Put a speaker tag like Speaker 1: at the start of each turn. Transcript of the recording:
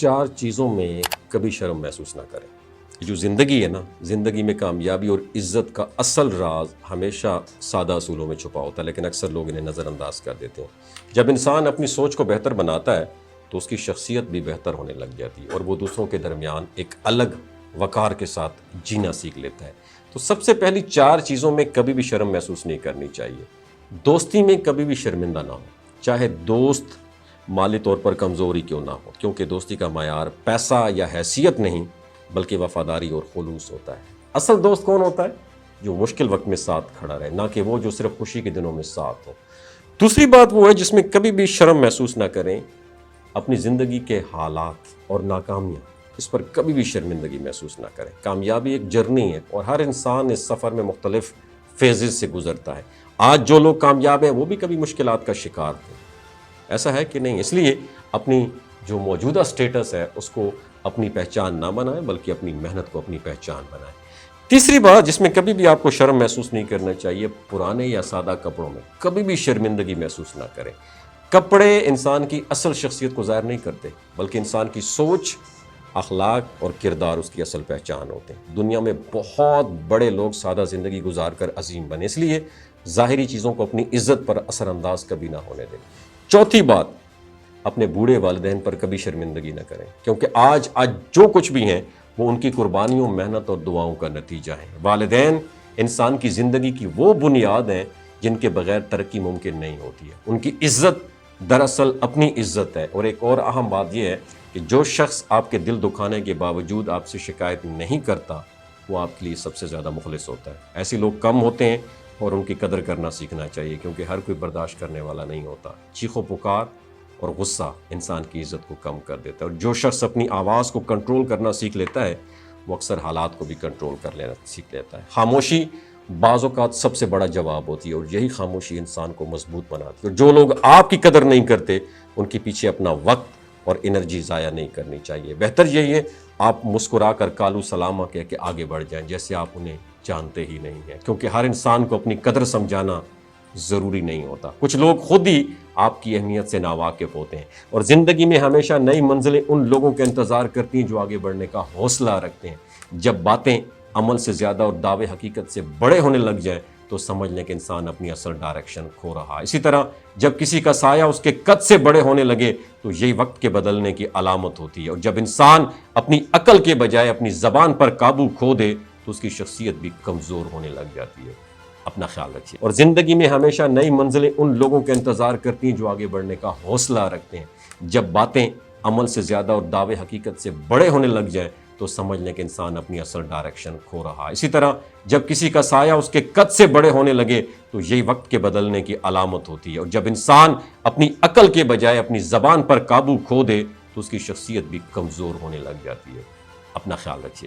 Speaker 1: 4 چیزوں میں کبھی شرم محسوس نہ کریں۔ یہ جو زندگی ہے نا، زندگی میں کامیابی اور عزت کا اصل راز ہمیشہ سادہ اصولوں میں چھپا ہوتا ہے، لیکن اکثر لوگ انہیں نظر انداز کر دیتے ہیں۔ جب انسان اپنی سوچ کو بہتر بناتا ہے تو اس کی شخصیت بھی بہتر ہونے لگ جاتی ہے اور وہ دوسروں کے درمیان ایک الگ وقار کے ساتھ جینا سیکھ لیتا ہے۔ تو سب سے پہلی 4 چیزوں میں کبھی بھی شرم محسوس نہیں کرنی چاہیے۔ دوستی میں کبھی بھی شرمندہ نہ ہو، چاہے دوست مالی طور پر کمزوری کیوں نہ ہو، کیونکہ دوستی کا معیار پیسہ یا حیثیت نہیں بلکہ وفاداری اور خلوص ہوتا ہے۔ اصل دوست کون ہوتا ہے؟ جو مشکل وقت میں ساتھ کھڑا رہے، نہ کہ وہ جو صرف خوشی کے دنوں میں ساتھ ہو۔ دوسری بات وہ ہے جس میں کبھی بھی شرم محسوس نہ کریں، اپنی زندگی کے حالات اور ناکامیاں، اس پر کبھی بھی شرمندگی محسوس نہ کریں۔ کامیابی ایک جرنی ہے اور ہر انسان اس سفر میں مختلف فیزز سے گزرتا ہے۔ آج جو لوگ کامیاب ہیں وہ بھی کبھی مشکلات کا شکار تھے، ایسا ہے کہ نہیں؟ اس لیے اپنی جو موجودہ سٹیٹس ہے اس کو اپنی پہچان نہ بنائیں بلکہ اپنی محنت کو اپنی پہچان بنائیں۔ تیسری بات جس میں کبھی بھی آپ کو شرم محسوس نہیں کرنا چاہیے، پرانے یا سادہ کپڑوں میں کبھی بھی شرمندگی محسوس نہ کریں۔ کپڑے انسان کی اصل شخصیت کو ظاہر نہیں کرتے بلکہ انسان کی سوچ، اخلاق اور کردار اس کی اصل پہچان ہوتے ہیں۔ دنیا میں بہت بڑے لوگ سادہ زندگی گزار کر عظیم بنے، اس لیے ظاہری چیزوں کو اپنی عزت پر اثر انداز کبھی نہ ہونے دیں۔ چوتھی بات، اپنے بوڑھے والدین پر کبھی شرمندگی نہ کریں، کیونکہ آج جو کچھ بھی ہیں وہ ان کی قربانیوں، محنت اور دعاؤں کا نتیجہ ہے۔ والدین انسان کی زندگی کی وہ بنیاد ہیں جن کے بغیر ترقی ممکن نہیں ہوتی ہے۔ ان کی عزت دراصل اپنی عزت ہے۔ اور ایک اور اہم بات یہ ہے کہ جو شخص آپ کے دل دکھانے کے باوجود آپ سے شکایت نہیں کرتا وہ آپ کے لیے سب سے زیادہ مخلص ہوتا ہے۔ ایسے لوگ کم ہوتے ہیں اور ان کی قدر کرنا سیکھنا چاہیے، کیونکہ ہر کوئی برداشت کرنے والا نہیں ہوتا۔ چیخ و پکار اور غصہ انسان کی عزت کو کم کر دیتا ہے، اور جو شخص اپنی آواز کو کنٹرول کرنا سیکھ لیتا ہے وہ اکثر حالات کو بھی کنٹرول کر لینا سیکھ لیتا ہے۔ خاموشی بعض اوقات سب سے بڑا جواب ہوتی ہے اور یہی خاموشی انسان کو مضبوط بناتی ہے۔ اور جو لوگ آپ کی قدر نہیں کرتے ان کے پیچھے اپنا وقت اور انرجی ضائع نہیں کرنی چاہیے۔ بہتر یہی ہے آپ مسکرا کر کالو سلامہ کہہ کے آگے بڑھ جائیں جیسے آپ انہیں جانتے ہی نہیں ہیں، کیونکہ ہر انسان کو اپنی قدر سمجھانا ضروری نہیں ہوتا۔ کچھ لوگ خود ہی آپ کی اہمیت سے ناواقف ہوتے ہیں، اور زندگی میں ہمیشہ نئی منزلیں ان لوگوں کا انتظار کرتی ہیں جو آگے بڑھنے کا حوصلہ رکھتے ہیں۔ جب باتیں عمل سے زیادہ اور دعوے حقیقت سے بڑے ہونے لگ جائیں تو سمجھ لیں کہ انسان اپنی اصل ڈائریکشن کھو رہا ہے۔ اسی طرح جب کسی کا سایہ اس کے قد سے بڑے ہونے لگے تو یہی وقت کے بدلنے کی علامت ہوتی ہے، اور جب انسان اپنی عقل کے بجائے اپنی زبان پر قابو کھو دے تو اس کی شخصیت بھی کمزور ہونے لگ جاتی ہے۔ اپنا خیال رکھیے، اور زندگی میں ہمیشہ نئی منزلیں ان لوگوں کا انتظار کرتی ہیں جو آگے بڑھنے کا حوصلہ رکھتے ہیں۔ جب باتیں عمل سے زیادہ اور دعوے حقیقت سے بڑے ہونے لگ جائیں تو سمجھ لیں کہ انسان اپنی اصل ڈائریکشن کھو رہا ہے۔ اسی طرح جب کسی کا سایہ اس کے قد سے بڑے ہونے لگے تو یہی وقت کے بدلنے کی علامت ہوتی ہے، اور جب انسان اپنی عقل کے بجائے اپنی زبان پر قابو کھو دے تو اس کی شخصیت بھی کمزور ہونے لگ جاتی ہے۔ اپنا خیال رکھیے۔